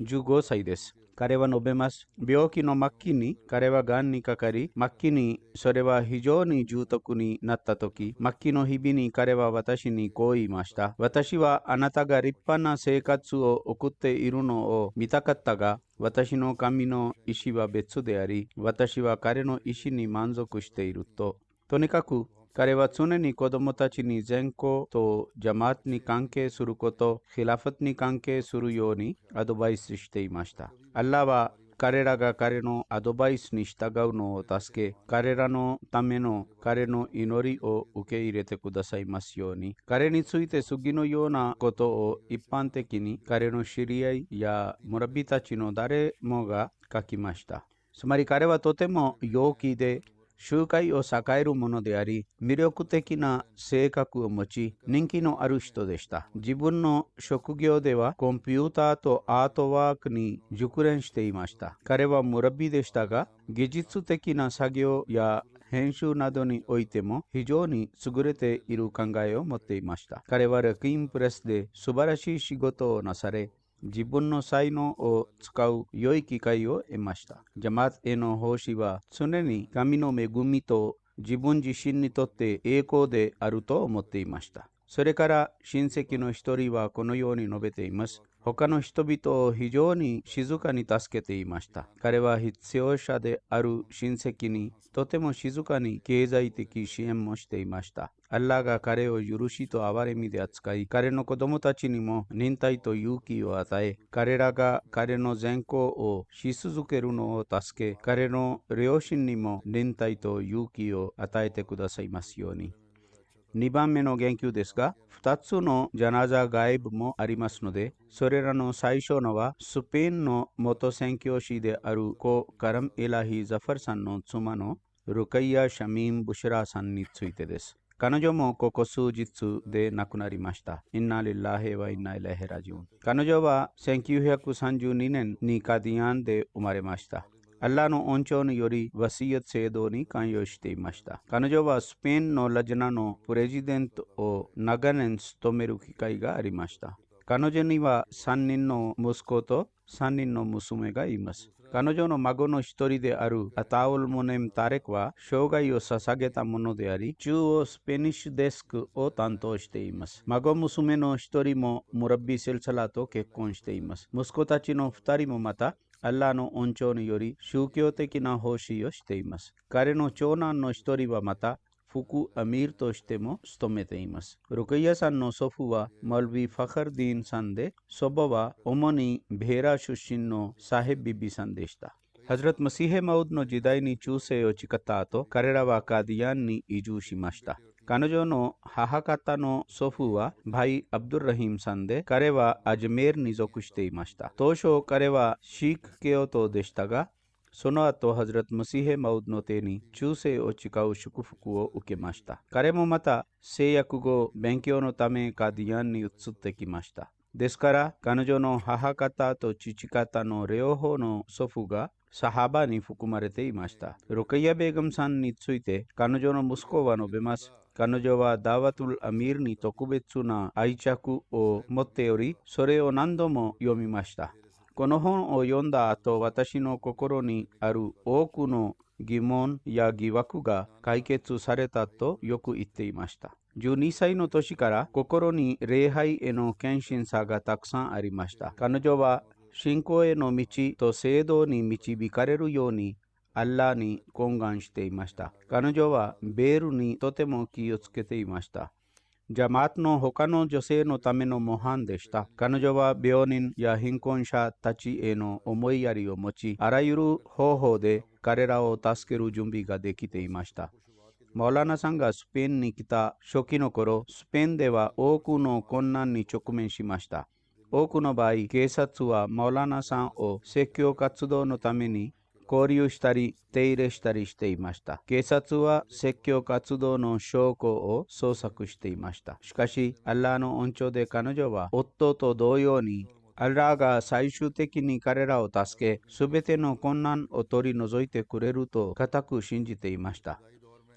Speaker 2: 15歳です。彼は述べます。病気の末期に彼はがんにかかり、末期にそれは非常に重篤になったとき、末期の日々に彼は私にこう言いました。私はあなたが立派な生活を送っているのを見たかったが、私の神の意志は別であり、私は彼の意志に満足していると。とにかく、彼は常に子供たちに善行とジャマートに関係すること、ヒラファトに関係するようにアドバイスしていました。アッラーは彼らが彼のアドバイスに従うのを助け、彼らのための彼の祈りを受け入れてくださいますように。彼について次のようなことを一般的に彼の知り合いやムラビたちの誰もが書きました。つまり彼はとても陽気で、集会を栄えるものであり、魅力的な性格を持ち、人気のある人でした。自分の職業ではコンピューターとアートワークに熟練していました。彼はムラビでしたが、技術的な作業や編集などにおいても非常に優れている考えを持っていました。彼はレキンプレスで素晴らしい仕事をなされ、自分の才能を使う良い機会を得ました。ジャマートへの奉仕は常に神の恵みと自分自身にとって栄光であると思っていました。それから親戚の一人はこのように述べています。他の人々を非常に静かに助けていました。彼は必要者である親戚にとても静かに経済的支援もしていました。アッラーが彼を許しと憐れみで扱い、彼の子供たちにも忍耐と勇気を与え、彼らが彼の善行をし続けるのを助け、彼の両親にも忍耐と勇気を与えてくださいますように。2番目の言及ですが、2つのジャナザ外部もありますので、それらの最初のは、スペインの元宣教師である故カラム・エラヒ・ザファルさんの妻のルカイヤ・シャミン・ブシュラーさんについてです。彼女もここ数日で亡くなりました。インナリッラヘワインナイレヘラジュン。彼女は1932年にカディアンで生まれました。アッラーの恩寵によりワシヤット制度に関与していました。彼女はスペインのラジナのプレジデントを長年務める機会がありました。彼女には3人の息子と3人の娘がいます。彼女の孫の一人であるアタウル・モネム・タレクは生涯を捧げたものであり、中央スペニッシュデスクを担当しています。孫娘の一人もムラッビー・セルサラと結婚しています。息子たちの2人もまたアッラーの恩寵により宗教的な奉仕をしています。彼の長男の一人はまた副アミールとしても務めています。ルカイヤさんの祖父はマルビ・ファカルディーンさんで、祖母は主にベーラ出身のサヘブ・ビビさんでした。ハズラト・マシーヘ・マウドの時代に忠誠を誓った後、彼らはカディアンに移住しました。彼女の母方の祖父はバイ・アブドゥルラヒムさんで、彼はアジメールに属していました。当初彼はシーク教徒でしたが、その後、ハズラト・マシーヘ・マウドの手に忠誠を誓う祝福を受けました。彼もまた制約後、勉強のためカディアンに移ってきました。ですから、彼女の母方と父方の両方の祖父がサハバに含まれていました。ルカイヤ・ベーガムさんについて、彼女の息子は述べます。彼女はダーワトゥル・アミールに特別な愛着を持っており、それを何度も読みました。この本を読んだ後、私の心にある多くの疑問や疑惑が解決されたとよく言っていました。12歳の年から心に礼拝への献身さがたくさんありました。彼女は信仰への道と聖堂に導かれるようにアッラーに懇願していました。彼女はベールにとても気をつけていました。ジャマートの他の女性のための模範でした。彼女は病人や貧困者たちへの思いやりを持ち、あらゆる方法で彼らを助ける準備ができていました。マウラナさんがスペインに来た初期の頃、スペインでは多くの困難に直面しました。多くの場合、警察はマウラナさんを説教活動のために交流したり手入れしたりしていました。警察は説教活動の証拠を捜索していました。しかし、アッラーの恩寵で彼女は夫と同様にアッラーが最終的に彼らを助け、すべての困難を取り除いてくれると固く信じていました。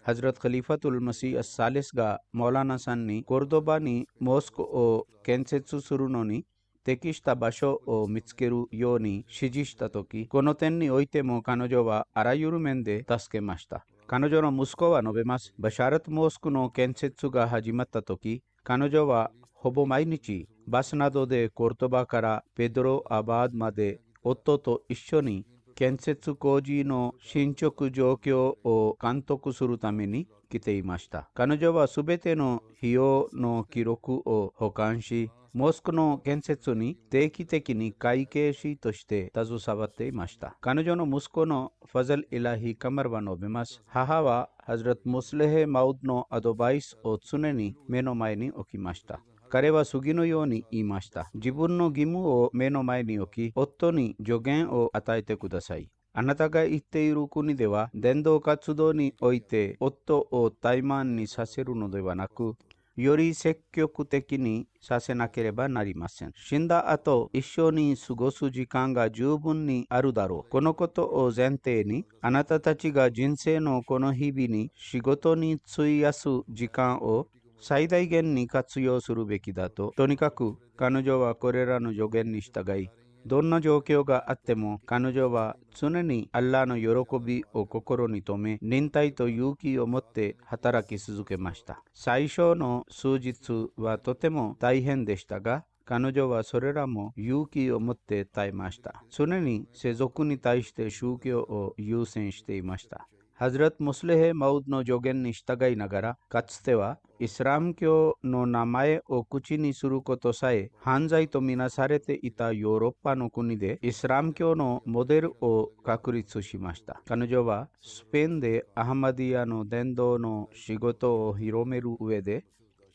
Speaker 2: ハズラト・カリファトゥル・マシー・アッサレスがマウラナさんにコルドバにモスクを建設するのに適した場所を見つけるように指示したとき、この点においても彼女はあらゆる面で助けました。彼女の息子は述べます。バシャラトモスクの建設が始まったとき、彼女はほぼ毎日バスなどでコルドバからペドロ・アバードまで夫と一緒に建設工事の進捗状況を監督するために来ていました。彼女はすべての費用の記録を保管し、モスクの建設に定期的に会計士として携わっていました。彼女の息子のファザル・イラヒ・カマルは述べます。母はハズラト・ムスレヘ・マウドのアドバイスを常に目の前に置きました。彼は次のように言いました。自分の義務を目の前に置き、夫に助言を与えてください。あなたが言っている国では、伝道活動において夫を怠慢にさせるのではなく、より積極的にさせなければなりません。死んだ後、一緒に過ごす時間が十分にあるだろう。このことを前提に、あなたたちが人生のこの日々に仕事に費やす時間を最大限に活用するべきだと。とにかく、彼女はこれらの助言に従い、どんな状況があっても彼女は常にアッラーの喜びを心に留め、忍耐と勇気を持って働き続けました。最初の数日はとても大変でしたが、彼女はそれらも勇気を持って耐えました。常に世俗に対して宗教を優先していました。ハズラト・ムスレヘ・マウドの助言に従いながら、かつてはイスラム教の名前を口にすることさえ犯罪とみなされていたヨーロッパの国でイスラム教のモデルを確立しました。彼女はスペインでアハマディアの伝道の仕事を広める上で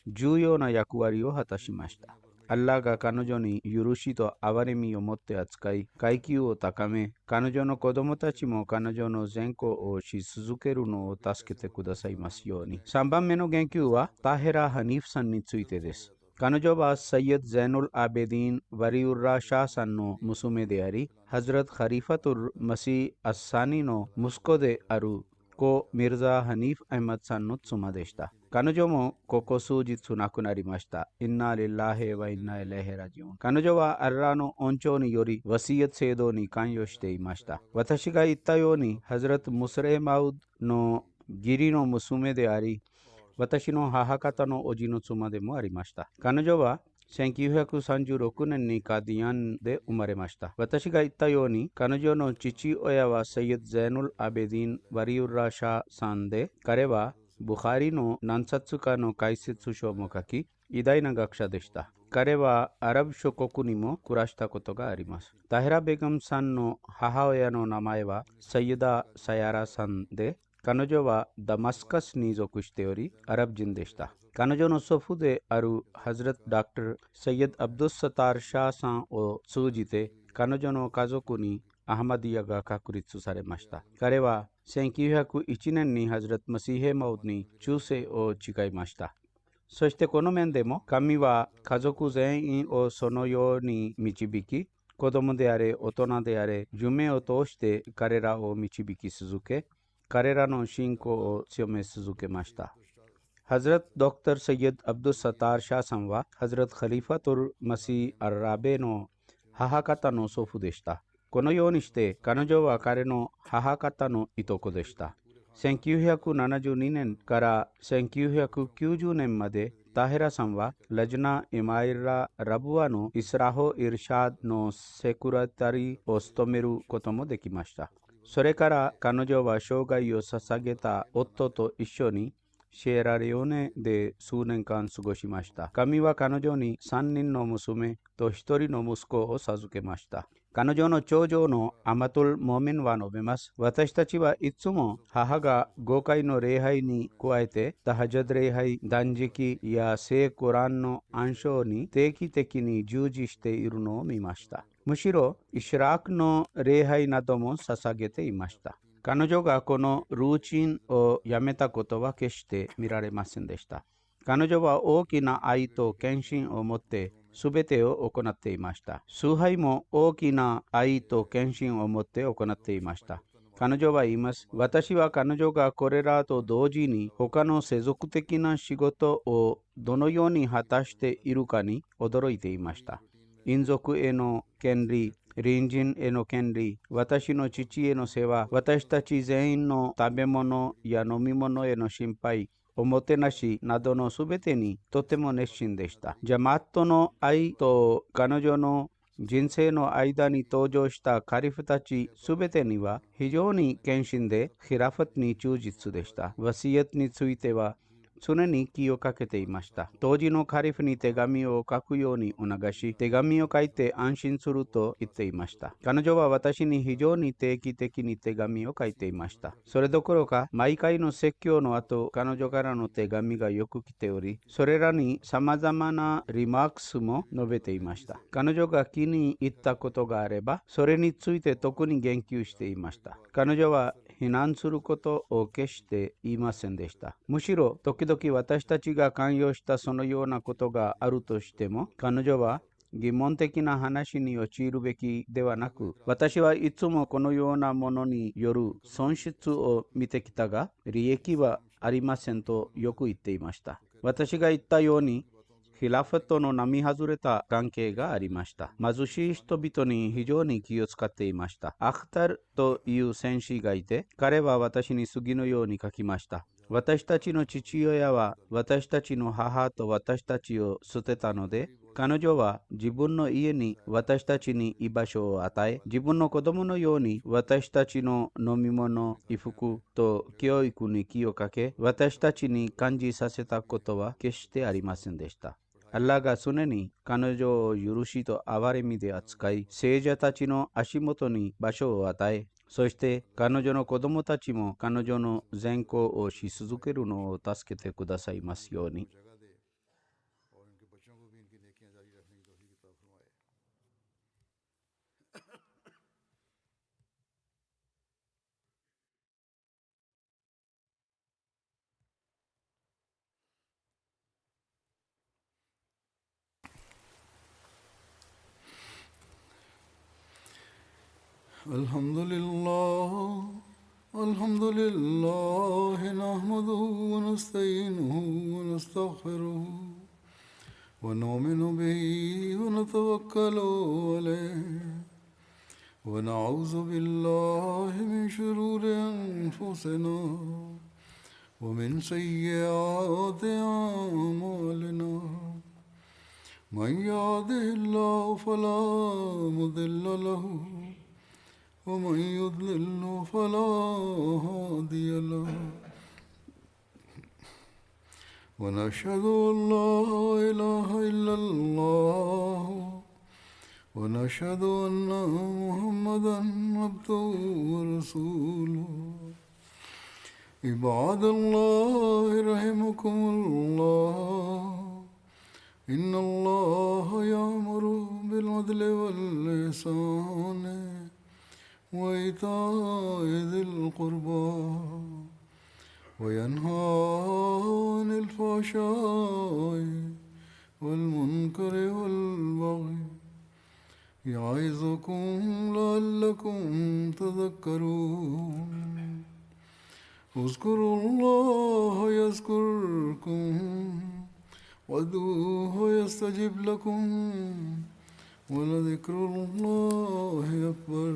Speaker 2: 重要な役割を果たしました。アッラーが彼女に許しと憐れみを持って扱い、階級を高め、彼女の子供たちも彼女の善行をし続けるのを助けてくださいますように。3番目の言及は、タヘラ・ハニーフさんについてです。彼女はサイヤド・ゼイヌル・アベディン・ワリウラ・シャーさんの娘であり、ハズラト・ハリファトル・マシー・アッサニの息子である故ミルザ・ハニーフ・アイマドさんの妻でした。彼女もここ数日亡くなりました。インナリラヘワインナイレヘラジオン。彼女はアッラーの恩寵によりワシヤト制度に関与していました。私が言ったように、ハズラト・ムスレマウドの義理の娘であり、私の母方のおじの妻でもありました。彼女は1936年にカディアンで生まれました。私が言ったように、彼女の父親はサイヤド・ゼイヌル・アベディン・ワリウラ・シャーさんで、彼はブハリの何冊かの解説書も書き、偉大な学者でした。彼はアラブ諸国にも暮らしたことがあります。タヘラ・ベガムさんの母親の名前はサイヤダ・サヤラさんで、彼女はダマスカスに属しており、アラブ人でした。彼女の祖父であるハズラト・ダクター・サイヤド・アブドゥスサター・シャーさんを通じて、彼女の家族にアハマディアが確立されました。彼は1901年にハズラト・マシーヘ・マウドに忠誠を誓いました。そしてこの面でも、神は家族全員をそのように導き、子供であれ、大人であれ、夢を通して彼らを導き続け、彼らの信仰を強め続けました。ハズラト・ドクター・サイヤド・アブドゥスサター・シャーさんは、ハズラト・カリファトル・マシー・アラベの母方の祖父でした。このようにして彼女は彼の母方のいとこでした。1972年から1990年までタヘラさんはラジナ・イマイラ・ラブワのイスラホ・イルシャードのセクレタリーを務めることもできました。それから彼女は生涯を捧げた夫と一緒にシエラレオネで数年間過ごしました。神は彼女に3人の娘と1人の息子を授けました。彼女の長女のアマトル・モミンは述べます。私たちはいつも母が5回の礼拝に加えてタハジャド礼拝、断食や聖コランの暗唱に定期的に従事しているのを見ました。むしろイシラークの礼拝なども捧げていました。彼女がこのルーチンをやめたことは決して見られませんでした。彼女は大きな愛と献身を持ってすべてを行っていました。崇拝も大きな愛と献身を持って行っていました。彼女は言います。私は彼女がこれらと同時に他の世俗的な仕事をどのように果たしているかに驚いていました。陰族への権利、隣人への権利、私の父への世話、私たち全員の食べ物や飲み物への心配、おもてなしなどのすべてにとても熱心でした。ジャマットの愛と彼女の人生の間に登場したカリフたちすべてには非常に献身でヒラファトに忠実でした。ワシヤトについては常に気をかけていました。当時のカリフに手紙を書くように促し、手紙を書いて安心すると言っていました。彼女は私に非常に定期的に手紙を書いていました。それどころか、毎回の説教の後、彼女からの手紙がよく来ており、それらに様々なリマークスも述べていました。彼女が気に入ったことがあれば、それについて特に言及していました。彼女は非難することを決して言いませんでした。むしろ、時々私たちが関与したそのようなことがあるとしても、彼女は疑問的な話に陥るべきではなく、私はいつもこのようなものによる損失を見てきたが、利益はありませんとよく言っていました。私が言ったように、ヒラフェットの並外れた関係がありました。貧しい人々に非常に気を使っていました。アクタルという戦士がいて、彼は私に次のように書きました。私たちの父親は私たちの母と私たちを捨てたので、彼女は自分の家に私たちに居場所を与え、自分の子供のように私たちの飲み物、衣服と教育に気をかけ、私たちに感じさせたことは決してありませんでした。アッラーが常に彼女を許しと憐れみで扱い、聖者たちの足元に場所を与え、そして彼女の子供たちも彼女の善行をし続けるのを助けてくださいますように。
Speaker 1: الحمد لله الحمد لله نحمده ونستعينه ونستغفره ونؤمن به ونتوكل عليه ونعوذ بالله من شرور أنفسنا ومن سيئات أعمالنا من يهده الله فلا مضل له ومن يضلل فلا هادي له ونشهد أن لا إله إلا الله ونشهد أن محمدا عبده ورسوله عباد الله رحمكم الله إن الله يأمر بالعدل والإحسان وإيتاء ذي القربى وينهى عن الفحشاء والمنكر والبغي يعظكم لعلكم تذكرون اذكروا الله يذكركم وادعوه يستجب لكم ولذكر الله أكبر